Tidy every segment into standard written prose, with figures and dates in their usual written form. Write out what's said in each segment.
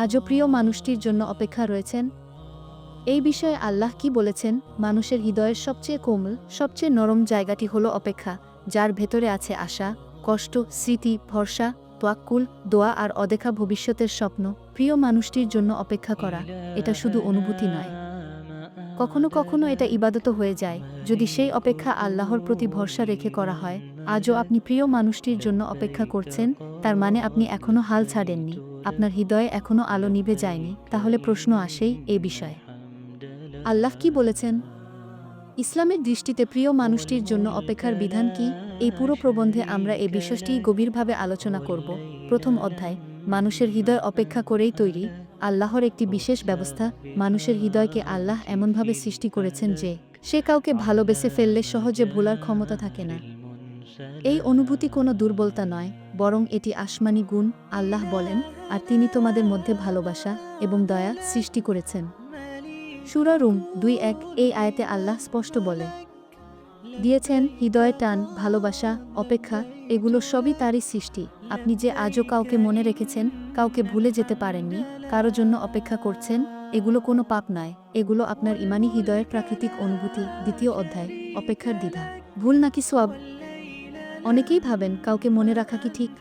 আজও প্রিয় মানুষটির জন্য অপেক্ষা রয়েছেন? এই বিষয়ে আল্লাহ কি বলেছেন? মানুষের হৃদয়ের সবচেয়ে কোমল, সবচেয়ে নরম জায়গাটি হলো অপেক্ষা, যার ভেতরে আছে আশা, কষ্ট, স্মৃতি, ভরসা, তোয়াক্কুল, দোয়া আর অদেখা ভবিষ্যতের স্বপ্ন। প্রিয় মানুষটির জন্য অপেক্ষা করা, এটা শুধু অনুভূতি নয়, কখনো কখনো এটা ইবাদতও হয়ে যায়, যদি সেই অপেক্ষা আল্লাহর প্রতি ভরসা রেখে করা হয়। আজও আপনি প্রিয় মানুষটির জন্য অপেক্ষা করছেন, তার মানে আপনি এখনও হাল ছাড়েননি, আপনার হৃদয়ে এখনও আলো নিভে যায়নি। তাহলে প্রশ্ন আসেই এ বিষয়ে আল্লাহ কি বলেছেন? ইসলামের দৃষ্টিতে প্রিয় মানুষটির জন্য অপেক্ষার বিধান কি? এই পুরো প্রবন্ধে আমরা এই বিষয়টিই গভীরভাবে আলোচনা করব। প্রথম অধ্যায়, মানুষের হৃদয় অপেক্ষা করেই তৈরি। আল্লাহর একটি বিশেষ ব্যবস্থা। মানুষের হৃদয়কে আল্লাহ এমনভাবে সৃষ্টি করেছেন যে সে কাউকে ভালোবেসে ফেললে সহজে ভোলার ক্ষমতা থাকে না। এই অনুভূতি কোনো দুর্বলতা নয়, বরং এটি আসমানি গুণ। আল্লাহ বলেন, আর তিনি তোমাদের মধ্যে ভালোবাসা এবং দয়া সৃষ্টি করেছেন। সূরা রুম 2:1 এই আয়াতে আল্লাহ স্পষ্ট বলে দিয়েছেন, হৃদয়ে টান, ভালোবাসা, অপেক্ষা, এগুলো সবই তারই সৃষ্টি। আপনি যে আজও কাউকে মনে রেখেছেন, কাউকে ভুলে যেতে পারেননি, কারো জন্য অপেক্ষা করছেন, এগুলো কোনো পাপ নয়, এগুলো আপনার ইমানি হৃদয়ের প্রাকৃতিক অনুভূতি। দ্বিতীয় অধ্যায়, অপেক্ষার দ্বিধা, ভুল নাকি সওয়াব? অনেকেই ভাবেন কাউকে মনে রাখা কি ঠিক?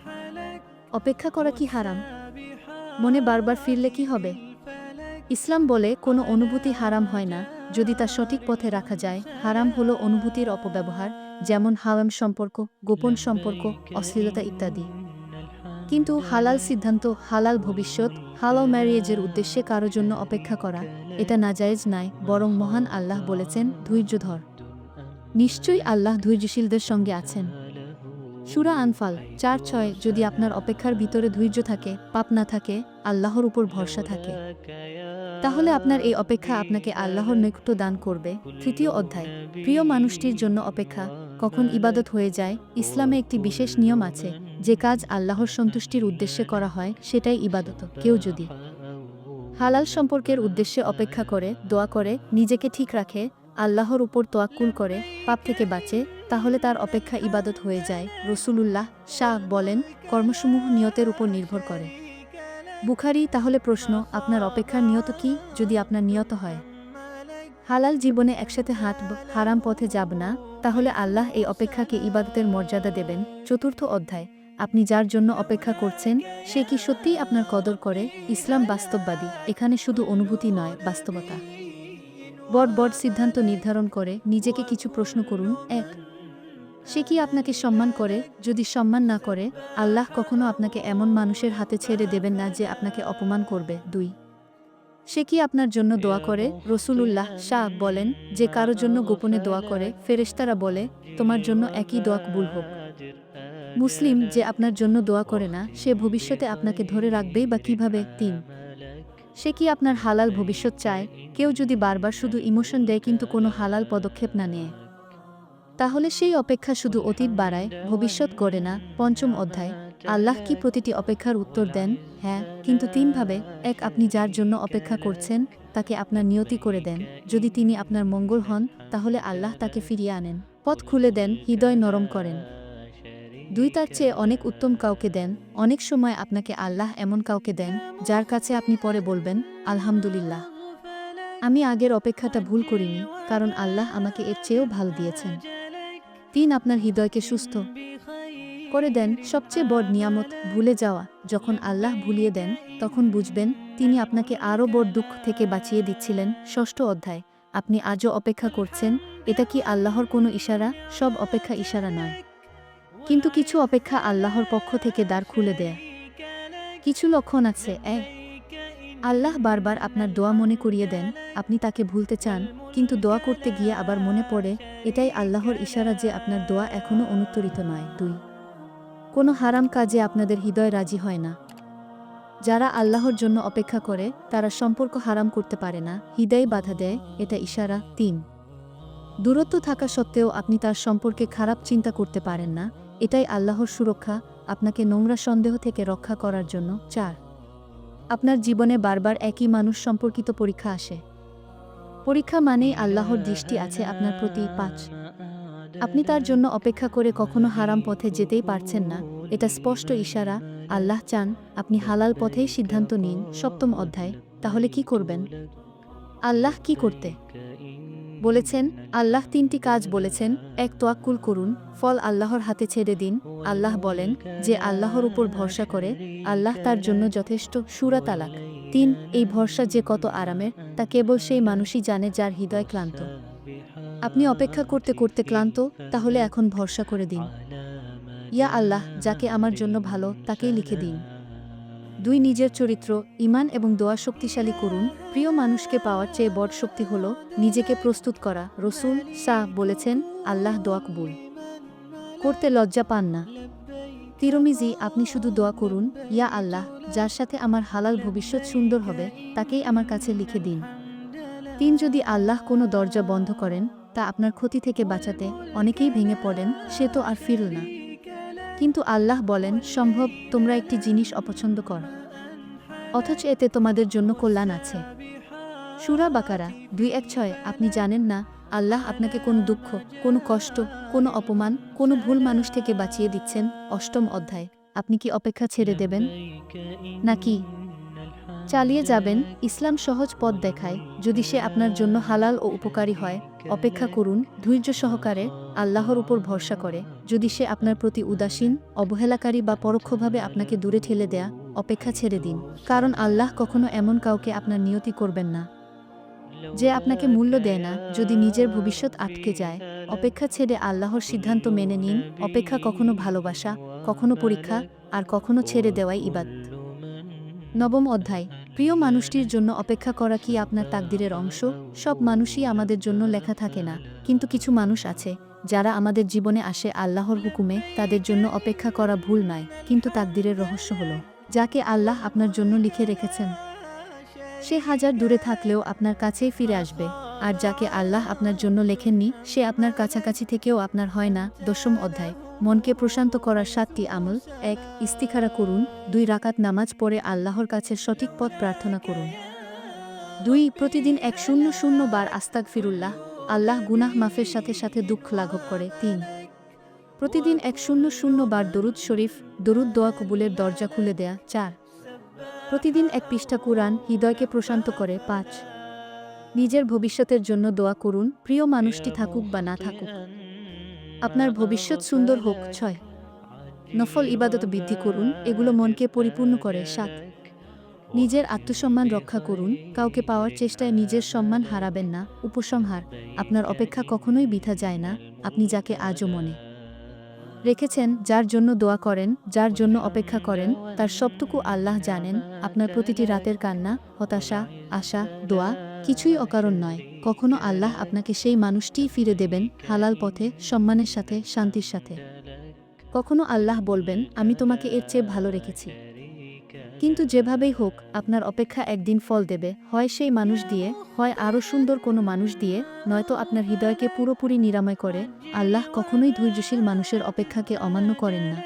অপেক্ষা করা কি হারাম? মনে বারবার ফিরলে কি হবে? ইসলাম বলে কোনো অনুভূতি হারাম হয় না যদি তা সঠিক পথে রাখা যায়। হারাম হলো অনুভূতির অপব্যবহার, যেমন হারাম সম্পর্ক, গোপন সম্পর্ক, অশ্লীলতা ইত্যাদি। কিন্তু হালাল সিদ্ধান্ত, হালাল ভবিষ্যৎ, হালাল ম্যারিয়েজের উদ্দেশ্যে কারো জন্য অপেক্ষা করা, এটা নাজায়েজ নয়, বরং মহান আল্লাহ বলেছেন, ধৈর্য ধর। নিশ্চয়ই আল্লাহ ধৈর্যশীলদের সঙ্গে আছেন। সূরা আনফাল 4:6 যদি আপনার অপেক্ষার ভিতরে ধৈর্য থাকে, পাপ না থাকে, আল্লাহর উপর ভরসা থাকে, তাহলে আপনার এই অপেক্ষা আপনাকে আল্লাহর নৈকট্য দান করবে। তৃতীয় অধ্যায়, প্রিয় মানুষটির জন্য অপেক্ষা কখন ইবাদত হয়ে যায়? ইসলামে একটি বিশেষ নিয়ম আছে, যে কাজ আল্লাহর সন্তুষ্টির উদ্দেশ্যে করা হয় সেটাই ইবাদত। কেউ যদি হালাল সম্পর্কের উদ্দেশ্যে অপেক্ষা করে, দোয়া করে, নিজেকে ঠিক রাখে, আল্লাহর উপর তোয়াক্কুল করে, পাপ থেকে বাঁচে, তাহলে তার অপেক্ষা ইবাদত হয়ে যায়। রাসূলুল্লাহ শাহ বলেন, কর্মসমূহ নিয়তের উপর নির্ভর করে। বুখারী তাহলে প্রশ্ন, আপনার অপেক্ষার নিয়ত কি? যদি আপনার নিয়ত হয় হালাল জীবনে একসাথে হাঁটব, হারাম পথে যাব না, তাহলে আল্লাহ এই অপেক্ষাকে ইবাদতের মর্যাদা দেবেন। চতুর্থ অধ্যায়, আপনি যার জন্য অপেক্ষা করছেন সে কি সত্যিই আপনার কদর করে? ইসলাম বাস্তববাদী, এখানে শুধু অনুভূতি নয়, বাস্তবতা। বড় বড় সিদ্ধান্ত নির্ধারণ করে নিজেকে কিছু প্রশ্ন করুন। 1. সে কি আপনাকে সম্মান করে? যদি সম্মান না করে, আল্লাহ কখনো আপনাকে এমন মানুষের হাতে ছেড়ে দেবেন না যে আপনাকে অপমান করবে। 2. সে কি আপনার জন্য দোয়া করে? রাসূলুল্লাহ শাহ বলেন, যে কারো জন্য গোপনে দোয়া করে, ফেরেশতারা বলে, তোমার জন্য একই দোয়া কবুল হোক। মুসলিম, যে আপনার জন্য দোয়া করে না, সে ভবিষ্যতে আপনাকে ধরে রাখবেই বা কিভাবে? 3. সে কি আপনার হালাল ভবিষ্যৎ চায়? কেউ যদি বারবার শুধু ইমোশন দেয় কিন্তু কোনো হালাল পদক্ষেপ না নেয়, তাহলে সেই অপেক্ষা শুধু অতীত বাড়ায়, ভবিষ্যৎ গড়ে না। পঞ্চম অধ্যায়, আল্লাহ কি প্রতিটি অপেক্ষার উত্তর দেন? হ্যাঁ, কিন্তু 3 ভাবে। 1. আপনি যার জন্য অপেক্ষা করছেন তাকে আপনার নিয়তি করে দেন। যদি তিনি আপনার মঙ্গল হন, তাহলে আল্লাহ তাকে ফিরিয়ে আনেন, পথ খুলে দেন, হৃদয় নরম করেন। 2. তার চেয়ে অনেক উত্তম কাউকে দেন। অনেক সময় আপনাকে আল্লাহ এমন কাউকে দেন যার কাছে আপনি পরে বলবেন, আলহামদুলিল্লাহ, আমি আগের অপেক্ষাটা ভুল করিনি, কারণ আল্লাহ আমাকে এর চেয়েও ভালো দিয়েছেন। 3. আপনার হৃদয়কে সুস্থ করে দেন। সবচেয়ে বড় নিয়ামত, ভুলে যাওয়া। যখন আল্লাহ ভুলিয়ে দেন, তখন বুঝবেন তিনি আপনাকে আরও বড় দুঃখ থেকে বাঁচিয়ে দিচ্ছিলেন। ষষ্ঠ অধ্যায়, আপনি আজও অপেক্ষা করছেন, এটা কি আল্লাহর কোনো ইশারা? সব অপেক্ষা ইশারা নয়, কিন্তু কিছু অপেক্ষা আল্লাহর পক্ষ থেকে দ্বার খুলে দেয়। কিছু লক্ষণ আছে। 1. আল্লাহ বারবার আপনার দোয়া মনে করিয়ে দেন, আপনি তাকে ভুলতে চান, কিন্তু দোয়া করতে গিয়ে আবার মনে পড়ে, এটাই আল্লাহর ইশারা যে আপনার দোয়া এখনও অনুত্তরিত নয়। 2. কোনো হারাম কাজে আপনাদের হৃদয় রাজি হয় না। যারা আল্লাহর জন্য অপেক্ষা করে তারা সম্পর্ক হারাম করতে পারে না, হৃদয় বাধা দেয়, এটা ইশারা। 3. দূরত্ব থাকা সত্ত্বেও আপনি তার সম্পর্কে খারাপ চিন্তা করতে পারেন না, এটাই আল্লাহর সুরক্ষা, আপনাকে নোংরা সন্দেহ থেকে রক্ষা করার জন্য। 4. আপনার জীবনে বারবার একই মানুষ সম্পর্কিত পরীক্ষা আসে। পরীক্ষা মানেই আল্লাহর দৃষ্টি আছে আপনার প্রতি। 5. আপনি তার জন্য অপেক্ষা করে কখনো হারাম পথে যেতেই পারছেন না, এটা স্পষ্ট ইশারা, আল্লাহ চান আপনি হালাল পথেই সিদ্ধান্ত নিন। 7ম অধ্যায়। তাহলে কি করবেন? আল্লাহ কি করতে বলেছেন? আল্লাহ 3টি কাজ বলেছেন। 1. তাওয়াক্কুল করুন, ফল আল্লাহর হাতে ছেড়ে দিন। আল্লাহ বলেন, যে আল্লাহর উপর ভরসা করে, আল্লাহ তার জন্য যথেষ্ট। সূরা তালাক। 3. এই ভরসা যে কত আরামের, তা কেবল সেই মানুষই জানে যার হৃদয় ক্লান্ত। আপনি অপেক্ষা করতে করতে ক্লান্ত, তাহলে এখন ভরসা করে দিন। ইয়া আল্লাহ, যাকে আমার জন্য ভালো, তাকেই লিখে দিন। 2. নিজের চরিত্র, ঈমান এবং দোয়া শক্তিশালী করুন। প্রিয় মানুষকে পাওয়ার চেয়ে বড় শক্তি হল নিজেকে প্রস্তুত করা। রসূল বলেছেন, আল্লাহ দোয়া কবুল করতে লজ্জা পান না। তিরমিজি। আপনি শুধু দোয়া করুন, ইয়া আল্লাহ, যার সাথে আমার হালাল ভবিষ্যৎ সুন্দর হবে, তাকেই আমার কাছে লিখে দিন। 3. যদি আল্লাহ কোনো দরজা বন্ধ করেন, তা আপনার ক্ষতি থেকে বাঁচাতে, অনেকেই ভেঙে পড়েন, সে তো আর ফিরল না। কিন্তু আল্লাহ বলেন, সম্ভব তোমরা একটি জিনিস অপছন্দ কর, অথচ এতে তোমাদের জন্য কল্যাণ আছে। সূরা বাকারা 2:1-6। আপনি জানেন না আল্লাহ আপনাকে কোন দুঃখ, কোনো কষ্ট, কোনো অপমান, কোনো ভুল মানুষ থেকে বাঁচিয়ে দিচ্ছেন। 8ম অধ্যায়। আপনি কি অপেক্ষা ছেড়ে দেবেন, নাকি চালিয়ে যাবেন? ইসলাম সহজ পথ দেখায়, যদি সে আপনার জন্য হালাল ও উপকারী হয়। অপেক্ষা করুন ধৈর্য সহকারে, আল্লাহর উপর ভরসা করে। যদি সে আপনার প্রতি উদাসীন, অবহেলাকারী বা পরোক্ষভাবে আপনাকে দূরে ঠেলে দেয়া, অপেক্ষা ছেড়ে দিন। কারণ আল্লাহ কখনো এমন কাউকে আপনার নিয়তি করবেন না যে আপনাকে মূল্য দেয় না। যদি নিজের ভবিষ্যৎ আটকে যায়, অপেক্ষা ছেড়ে আল্লাহর সিদ্ধান্ত মেনে নিন। অপেক্ষা কখনো ভালোবাসা, কখনো পরীক্ষা, আর কখনো ছেড়ে দেওয়াই ইবাদত। 9ম অধ্যায়। প্রিয় মানুষটির জন্য অপেক্ষা করা কি আপনার তাকদিরের অংশ? সব মানুষই আমাদের জন্য লেখা থাকে না, কিন্তু কিছু মানুষ আছে যারা আমাদের জীবনে আসে আল্লাহর হুকুমে। তাদের জন্য অপেক্ষা করা ভুল নয়, কিন্তু তাকদিরের রহস্য হলো, যাকে আল্লাহ আপনার জন্য লিখে রেখেছেন সে হাজার দূরে থাকলেও আপনার কাছেই ফিরে আসবে। আর যাকে আল্লাহ আপনার জন্য লেখেননি, সে আপনার কাছাকাছি থেকেও আপনার হয় না। 10ম অধ্যায়। মনকে প্রশান্ত করার 7টি আমল। 1. ইস্তিখারা করুন। 2 রাকাত নামাজ পড়ে আল্লাহর কাছে সঠিক পথ প্রার্থনা করুন। 2. প্রতিদিন 100 বার আস্তাগফিরুল্লাহ। আল্লাহ গুনাহ মাফের সাথে সাথে দুঃখ লাঘব করে। 3. প্রতিদিন 100 বার দরুদ শরীফ। দরুদ দোয়া কবুলের দরজা খুলে দেয়া। 4. প্রতিদিন 1 পৃষ্ঠা কুরআন, হৃদয়কে প্রশান্ত করে। 5. নিজের ভবিষ্যতের জন্য দোয়া করুন, প্রিয় মানুষটি থাকুক বা না থাকুক, আপনার ভবিষ্যৎ সুন্দর হোক। 6. নফল ইবাদত বৃদ্ধি করুন, এগুলো মনকে পরিপূর্ণ করে। 7. নিজের আত্মসম্মান রক্ষা করুন, কাউকে পাওয়ার চেষ্টায় নিজের সম্মান হারাবেন না। উপসংহার, আপনার অপেক্ষা কখনোই বৃথা যায় না। আপনি যাকে আজও মনে রেখেছেন, যার জন্য দোয়া করেন, যার জন্য অপেক্ষা করেন, তার সবটুকু আল্লাহ জানেন। আপনার প্রতিটি রাতের কান্না, হতাশা, আশা, দোয়া, কিছুই অকারণ নয়। কখনো আল্লাহ আপনাকে সেই মানুষটিই ফিরে দেবেন, হালাল পথে, সম্মানের সাথে, শান্তির সাথে। কখনো আল্লাহ বলবেন, আমি তোমাকে এর চেয়ে ভালো রেখেছি। কিন্তু যেভাবেই হোক, আপনার অপেক্ষা একদিন ফল দেবে, হয় সেই মানুষ দিয়ে, হয় আরও সুন্দর কোনো মানুষ দিয়ে, নয়তো আপনার হৃদয়কে পুরোপুরি নিরাময় করে। আল্লাহ কখনোই ধৈর্যশীল মানুষের অপেক্ষাকে অমান্য করেন না।